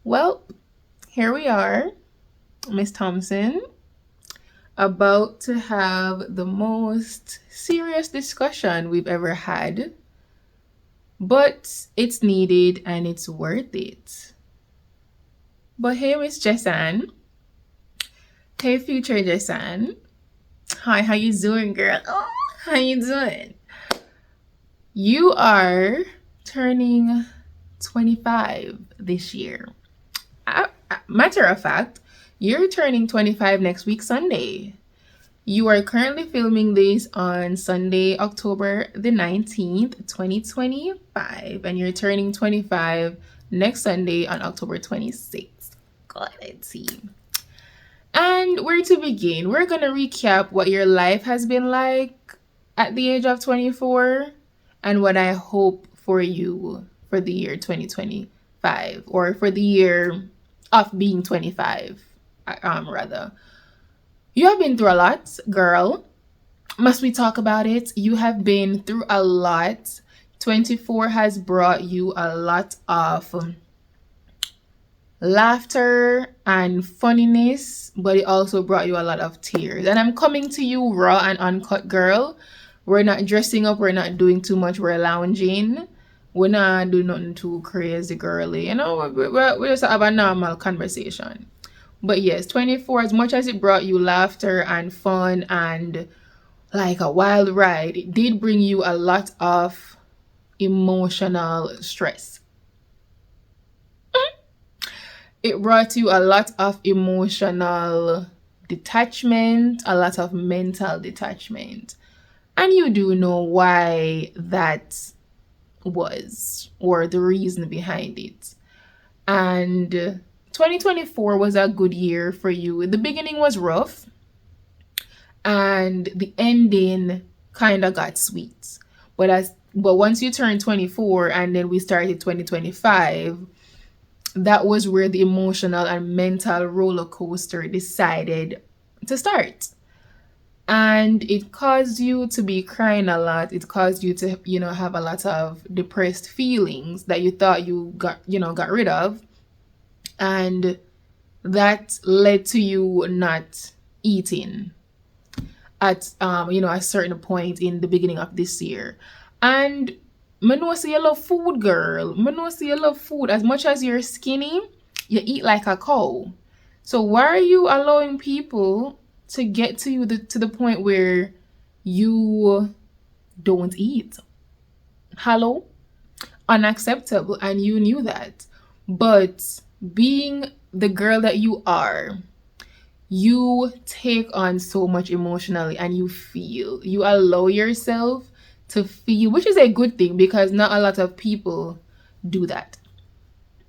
Well, here we are, Miss Thompson, about to have the most serious discussion we've ever had, but it's needed and it's worth it. But hey, Miss Jessan. Hey, future Jessan. Hi, how you doing, girl? Oh, how you doing? You are turning 25 this year. Matter of fact, you're turning 25 next week, Sunday. You are currently filming this on Sunday, October the 19th, 2025, and you're turning 25 next Sunday on October 26th. God, let's see. And where to begin? We're going to recap what your life has been like at the age of 24 and what I hope for you for the year 2025, or for the year of being 25, rather. You have been through a lot, girl. Must we talk about it? You have been through a lot. 24 has brought you a lot of laughter and funniness, but it also brought you a lot of tears. And I'm coming to you raw and uncut, girl. We're not dressing up. We're not doing too much. We're lounging. We're not doing nothing too crazy, girly. You know, we just have a normal conversation. But yes, 24, as much as it brought you laughter and fun and like a wild ride, it did bring you a lot of emotional stress. It brought you a lot of emotional detachment, a lot of mental detachment. And you do know why that was, or the reason behind it. And 2024 was a good year for you. The beginning was rough, and the ending kind of got sweet. But once you turned 24 and then we started 2025, that was where the emotional and mental roller coaster decided to start. And it caused you to be crying a lot. It caused you to, have a lot of depressed feelings that you thought you got rid of. And that led to you not eating at, a certain point in the beginning of this year. And I know say you love food, girl. I know say you love food. As much as you're skinny, you eat like a cow. So why are you allowing people to get to you to the point where you don't eat? Hello? Unacceptable. And you knew that. But being the girl that you are, you take on so much emotionally, and you allow yourself to feel, which is a good thing, because not a lot of people do that.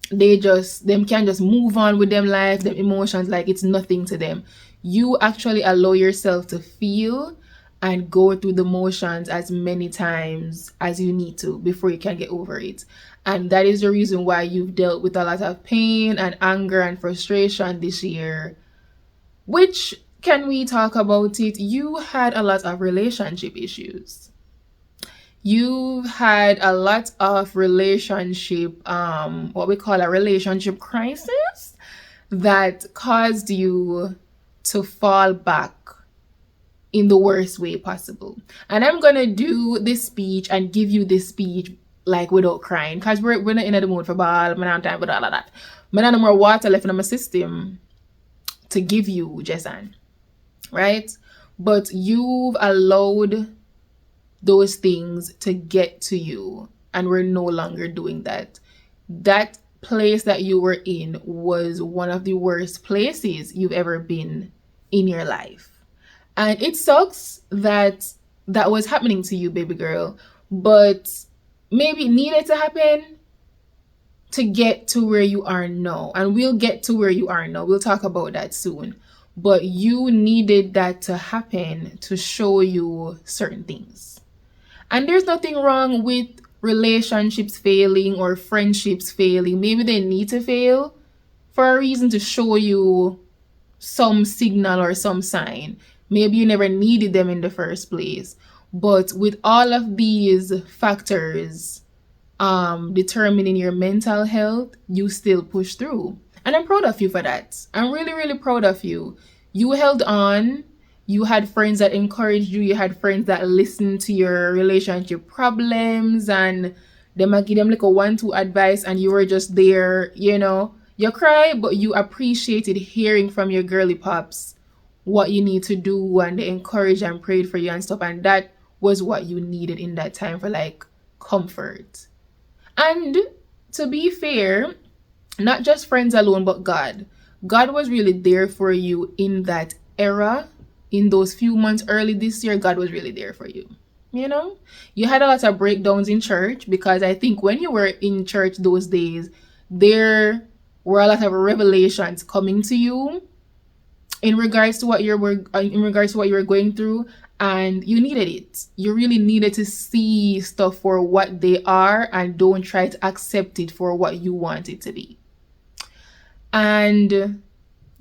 Them can just move on with them life, them emotions, like it's nothing to them. You actually allow yourself to feel and go through the motions as many times as you need to before you can get over it. And that is the reason why you've dealt with a lot of pain and anger and frustration this year. Which, can we talk about it? You had a lot of relationship issues. You've had a lot of relationship, what we call a relationship crisis, that caused you to fall back in the worst way possible. And I'm gonna do this speech and give you this speech like without crying, because we're not in the mood for ball. I don't have time for all of that. I don't have more water left in my system to give you, Jessan, right? But you've allowed those things to get to you, and we're no longer doing that. That place that you were in was one of the worst places you've ever been in your life. And it sucks that that was happening to you, baby girl, but maybe it needed to happen to get to where you are now. And we'll get to where you are now. We'll talk about that soon. But you needed that to happen to show you certain things. And there's nothing wrong with relationships failing or friendships failing. Maybe they need to fail for a reason to show you some signal or some sign. Maybe you never needed them in the first place. But with all of these factors determining your mental health, you still push through. And I'm proud of you for that. I'm really, really proud of you. You held on. You had friends that encouraged you. You had friends that listened to your relationship problems and they might give them like a 1-2 advice and you were just there, you know. You cry, but you appreciated hearing from your girly pops what you need to do and they encouraged and prayed for you and stuff. And that was what you needed in that time for like comfort. And to be fair, not just friends alone, but God. God was really there for you in that era. In those few months early this year, God was really there for you. You know, you had a lot of breakdowns in church because I think when you were in church those days, there were a lot of revelations coming to you in regards to what you were going through, and you needed it. You really needed to see stuff for what they are and don't try to accept it for what you want it to be. And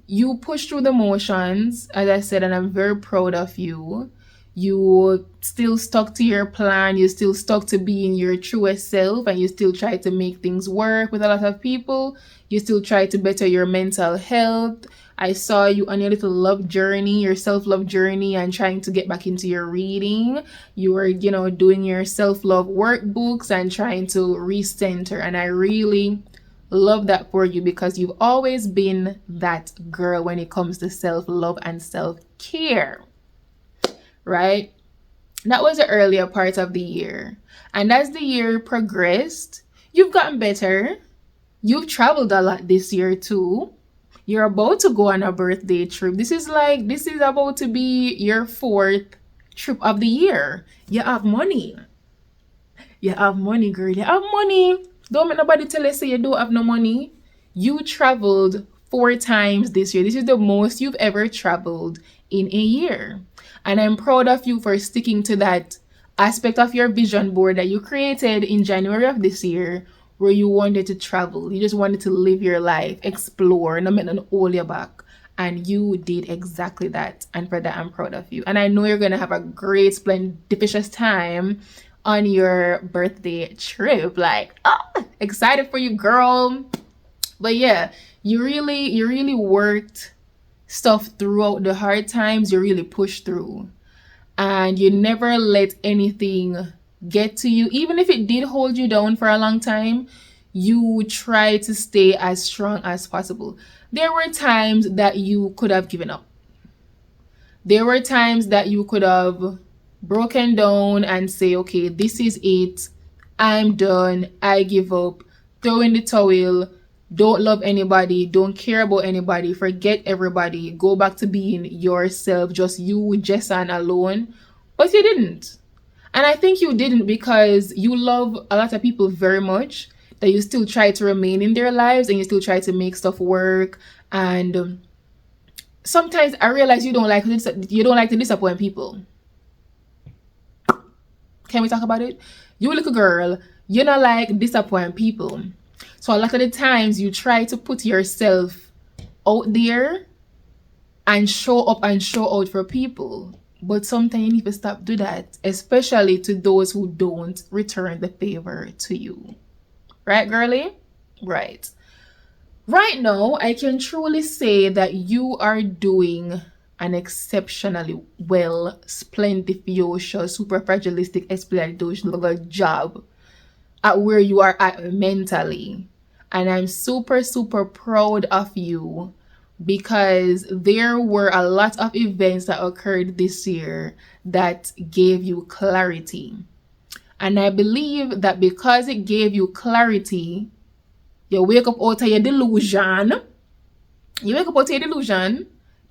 you pushed through the motions, as I said, and I'm very proud of you. You still stuck to your plan. You still stuck to being your truest self, and you still try to make things work with a lot of people. You still try to better your mental health. I saw you on your little love journey, your self-love journey, and trying to get back into your reading. You were, doing your self-love workbooks and trying to recenter. And I really love that for you because you've always been that girl when it comes to self-love and self-care, right? That was the earlier part of the year. And as the year progressed, you've gotten better. You've traveled a lot this year too. You're about to go on a birthday trip. This is about to be your 4th trip of the year. You have money. You have money, girl. You have money. Don't make nobody tell you say you don't have no money. You traveled 4 times this year. This is the most you've ever traveled in a year. And I'm proud of you for sticking to that aspect of your vision board that you created in January of this year, where you wanted to travel. You just wanted to live your life, explore, and not make them hold you back. And you did exactly that. And for that, I'm proud of you. And I know you're going to have a great, splendiferous time on your birthday trip. Like, excited for you, girl. But yeah, you really worked stuff throughout the hard times. You really pushed through. And you never let anything get to you. Even if it did hold you down for a long time, you try to stay as strong as possible. There were times that you could have given up. There were times that you could have broken down and say, okay, this is it. I'm done. I give up. Throw in the towel. Don't love anybody. Don't care about anybody. Forget everybody. Go back to being yourself. Just you, Jessan alone. But you didn't. And I think you didn't because you love a lot of people very much, that you still try to remain in their lives and you still try to make stuff work. And sometimes I realize you don't like to disappoint people. Can we talk about it? You little girl, you don't like disappoint people. So a lot of the times you try to put yourself out there and show up and show out for people. But sometimes you need to stop doing that, especially to those who don't return the favor to you. Right, girly? Right. Right now, I can truly say that you are doing an exceptionally well, splendiferous, super fragilistic, explanatory job at where you are at mentally. And I'm super, super proud of you, because there were a lot of events that occurred this year that gave you clarity. And I believe that because it gave you clarity, you wake up out of your delusion.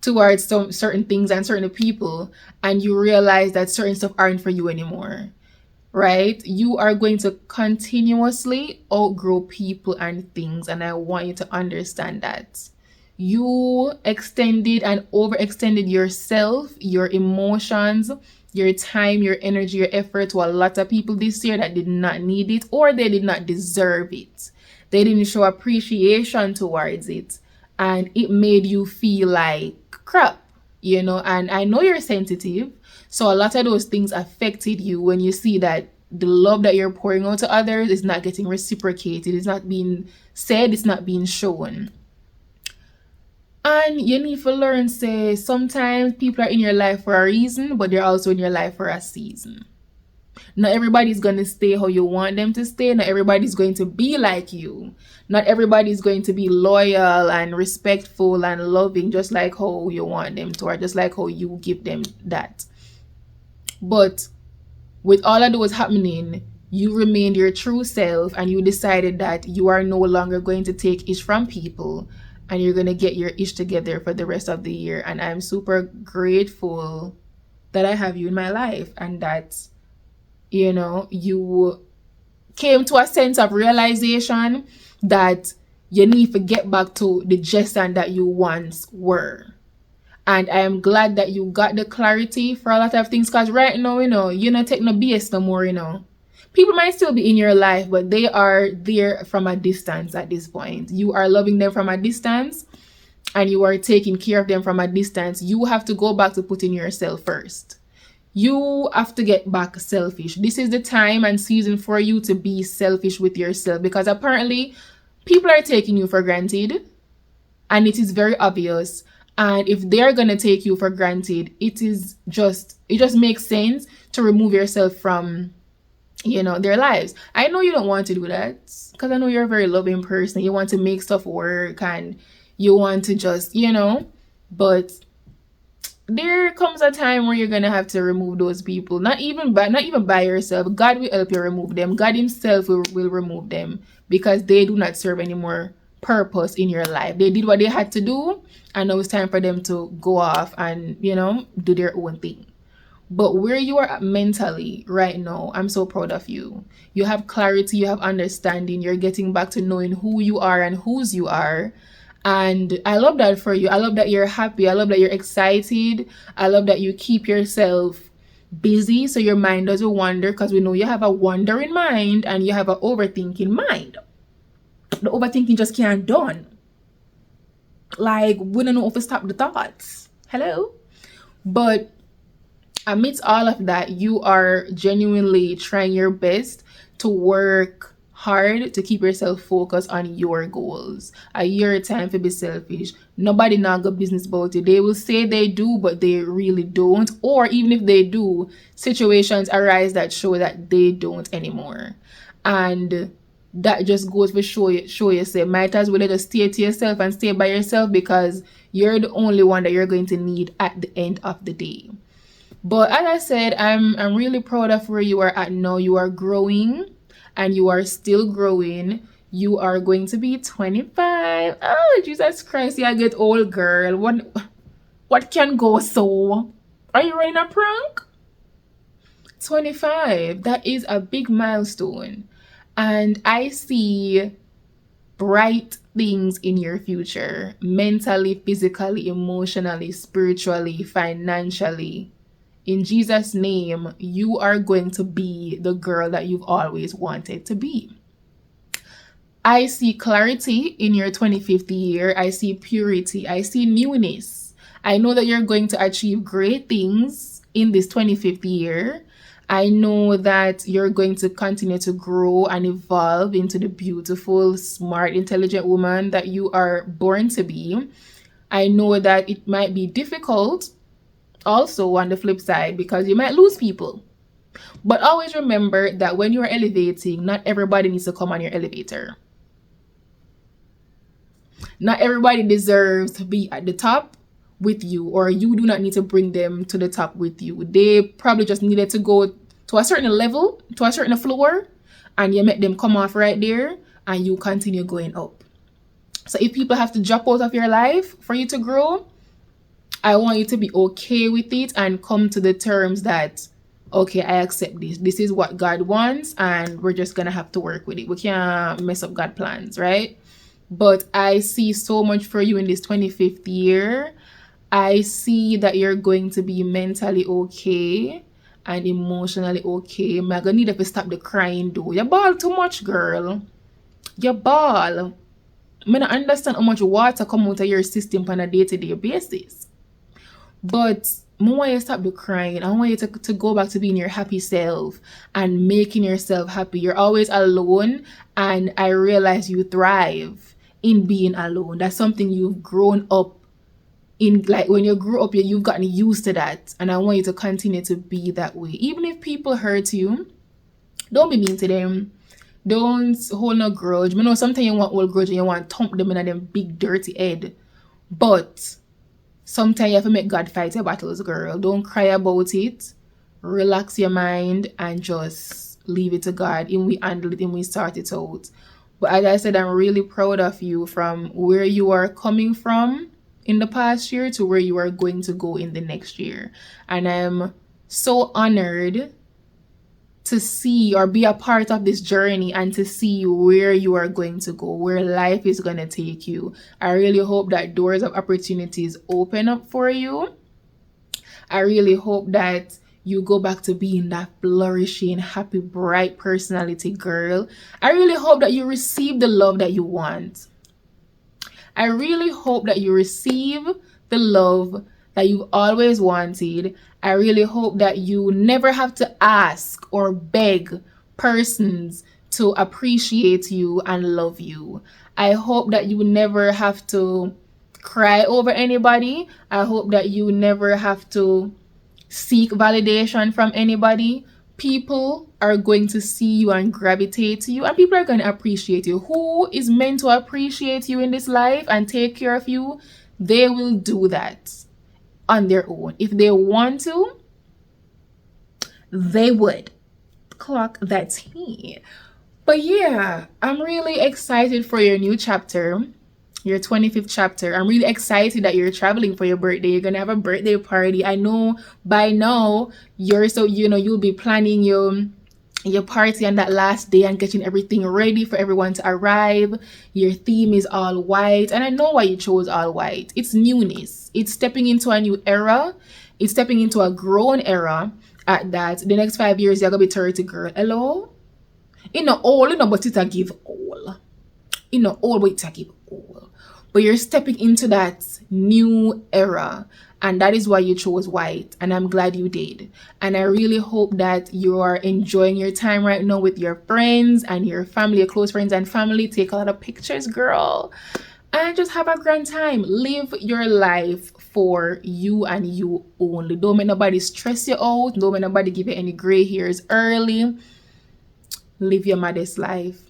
Towards some certain things and certain people, and you realize that certain stuff aren't for you anymore. Right? You are going to continuously outgrow people and things, and I want you to understand that. You extended and overextended yourself, your emotions, your time, your energy, your effort to a lot of people this year that did not need it or they did not deserve it. They didn't show appreciation towards it, and it made you feel like crap, And I know you're sensitive, so a lot of those things affected you when you see that the love that you're pouring out to others is not getting reciprocated, it's not being said, it's not being shown. And you need to learn, say, sometimes people are in your life for a reason, but they're also in your life for a season. Not everybody's going to stay how you want them to stay. Not everybody's going to be like you. Not everybody's going to be loyal and respectful and loving just like how you want them to, or just like how you give them that. But with all of those happening, you remained your true self and you decided that you are no longer going to take ish from people and you're going to get your ish together for the rest of the year. And I'm super grateful that I have you in my life and that, you came to a sense of realization that you need to get back to the Jason that you once were. And I am glad that you got the clarity for a lot of things, because right now, you're not taking no BS no more, People might still be in your life, but they are there from a distance at this point. You are loving them from a distance and you are taking care of them from a distance. You have to go back to putting yourself first. You have to get back selfish. This is the time and season for you to be selfish with yourself, because apparently people are taking you for granted and it is very obvious. And if they're going to take you for granted, it just makes sense to remove yourself from, their lives. I know you don't want to do that because I know you're a very loving person. You want to make stuff work and you want to just, but there comes a time where you're gonna have to remove those people. Not even by yourself. God will help you remove them. God himself will remove them, because they do not serve any more purpose in your life. They did what they had to do, and now it's time for them to go off and do their own thing. But where you are at mentally right now, I'm so proud of you. You have clarity, you have understanding, you're getting back to knowing who you are and whose you are. And I love that for you. I love that you're happy. I love that you're excited. I love that you keep yourself busy so your mind doesn't wander, because we know you have a wandering mind and you have an overthinking mind. The overthinking just can't done. Like, we don't know if to stop the thoughts. Hello? But amidst all of that, you are genuinely trying your best to work hard to keep yourself focused on your goals. A year time to be selfish. Nobody now got business about it. They will say they do, but they really don't. Or even if they do, situations arise that show that they don't anymore. And that just goes to show you say, might as well just stay to yourself and stay by yourself, because you're the only one that you're going to need at the end of the day. But as I said, I'm really proud of where you are at now. You are growing. And you are still growing. You are going to be 25. Oh, Jesus Christ, you get old, girl. What can go so? Are you running a prank? 25. That is a big milestone. And I see bright things in your future. Mentally, physically, emotionally, spiritually, financially. In Jesus' name, you are going to be the girl that you've always wanted to be. I see clarity in your 25th year. I see purity. I see newness. I know that you're going to achieve great things in this 25th year. I know that you're going to continue to grow and evolve into the beautiful, smart, intelligent woman that you are born to be. I know that it might be difficult also on the flip side, because you might lose people. But always remember that when you're elevating, not everybody needs to come on your elevator. Not everybody deserves to be at the top with you, or you do not need to bring them to the top with you. They probably just needed to go to a certain level, to a certain floor, and you make them come off right there and you continue going up. So if people have to drop out of your life for you to grow, I want you to be okay with it and come to the terms that, okay, I accept this. This is what God wants, and we're just going to have to work with it. We can't mess up God's plans, right? But I see so much for you in this 25th year. I see that you're going to be mentally okay. and emotionally okay. I'm gonna need to stop the crying though. You ball too much, girl. You ball. I mean, I understand how much water come out of your system on a day-to-day basis. But I want you to stop the crying. I want you to go back to being your happy self and making yourself happy. You're always alone, and I realize you thrive in being alone. That's something you've grown up in. Like when you grew up, you've gotten used to that, and I want you to continue to be that way. Even if people hurt you, don't be mean to them. Don't hold no grudge. I know sometimes you want hold grudge and you want to thump them in them big dirty head, but sometimes you have to make God fight your battles, girl. Don't cry about it. Relax your mind and just leave it to God. And we handle it and we sort it out. But as I said, I'm really proud of you from where you are coming from in the past year to where you are going to go in the next year. And I'm so honored to see or be a part of this journey and to see where you are going to go, where life is going to take you. I really hope that doors of opportunities open up for you. I really hope that you go back to being that flourishing, happy, bright personality girl. I really hope that you receive the love that you want. I really hope that you receive the love that you've always wanted. I really hope that you never have to ask or beg persons to appreciate you and love you. I hope that you never have to cry over anybody. I hope that you never have to seek validation from anybody. People are going to see you and gravitate to you, and people are going to appreciate you. Who is meant to appreciate you in this life and take care of you, they will do that on their own. If they want to, they would. Clock that tea. But yeah, I'm really excited for your new chapter, your 25th chapter. I'm really excited that you're traveling for your birthday. You're gonna have a birthday party. I know by now you'll be planning your party on that last day and getting everything ready for everyone to arrive. Your theme is all white, and I know why you chose all white. It's newness. It's stepping into a new era. It's stepping into a grown era at that. The next 5 years you're gonna be 30, girl. Hello? But it a give all. But it a give all. But you're stepping into that new era, and that is why you chose white, and I'm glad you did. And I really hope that you are enjoying your time right now with your friends and your family, your close friends and family. Take a lot of pictures, girl, and just have a grand time. Live your life for you and you only. Don't make nobody stress you out. Don't make nobody give you any gray hairs early. Live your modest life.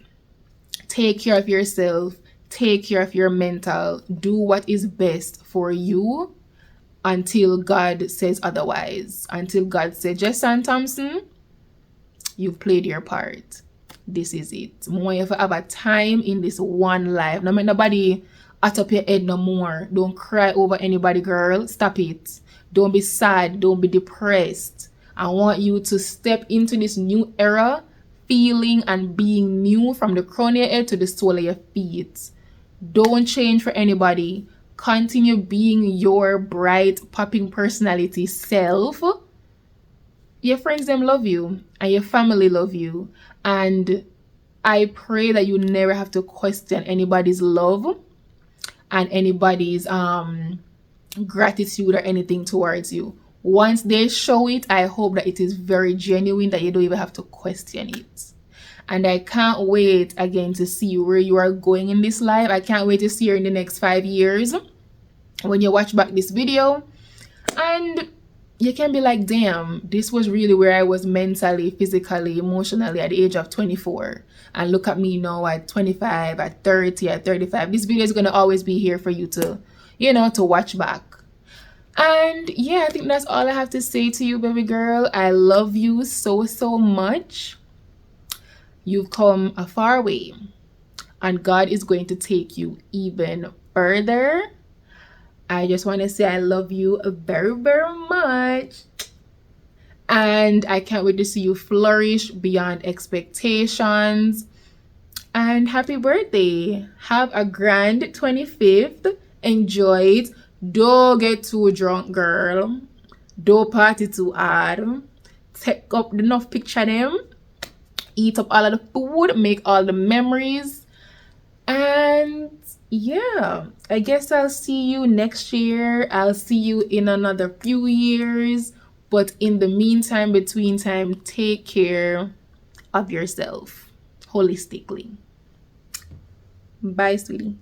Take care of yourself. Take care of your mental. Do what is best for you until God says otherwise. Until God says, Jason Thompson, you've played your part. This is it. More if you have a time in this one life. No make nobody at up your head no more. Don't cry over anybody, girl. Stop it. Don't be sad. Don't be depressed. I want you to step into this new era feeling and being new from the crown of your head to the sole of your feet. Don't change for anybody. Continue being your bright, popping personality self. Your friends them love you, and your family love you. And I pray that you never have to question anybody's love and anybody's gratitude or anything towards you. Once they show it, I hope that it is very genuine, that you don't even have to question it. And I can't wait again to see where you are going in this life. I can't wait to see you in the next 5 years when you watch back this video. And you can be like, damn, this was really where I was mentally, physically, emotionally at the age of 24. And look at me now at 25, at 30, at 35. This video is going to always be here for you to, to watch back. And yeah, I think that's all I have to say to you, baby girl. I love you so, so much. You've come a far way, and God is going to take you even further. I just want to say I love you very, very much. And I can't wait to see you flourish beyond expectations. And happy birthday. Have a grand 25th. Enjoy it. Don't get too drunk, girl. Don't party too hard. take up enough picture them, eat up all of the food, make all the memories. And yeah, I guess I'll see you next year. I'll see you in another few years. But in the meantime, between time, take care of yourself holistically. Bye, sweetie.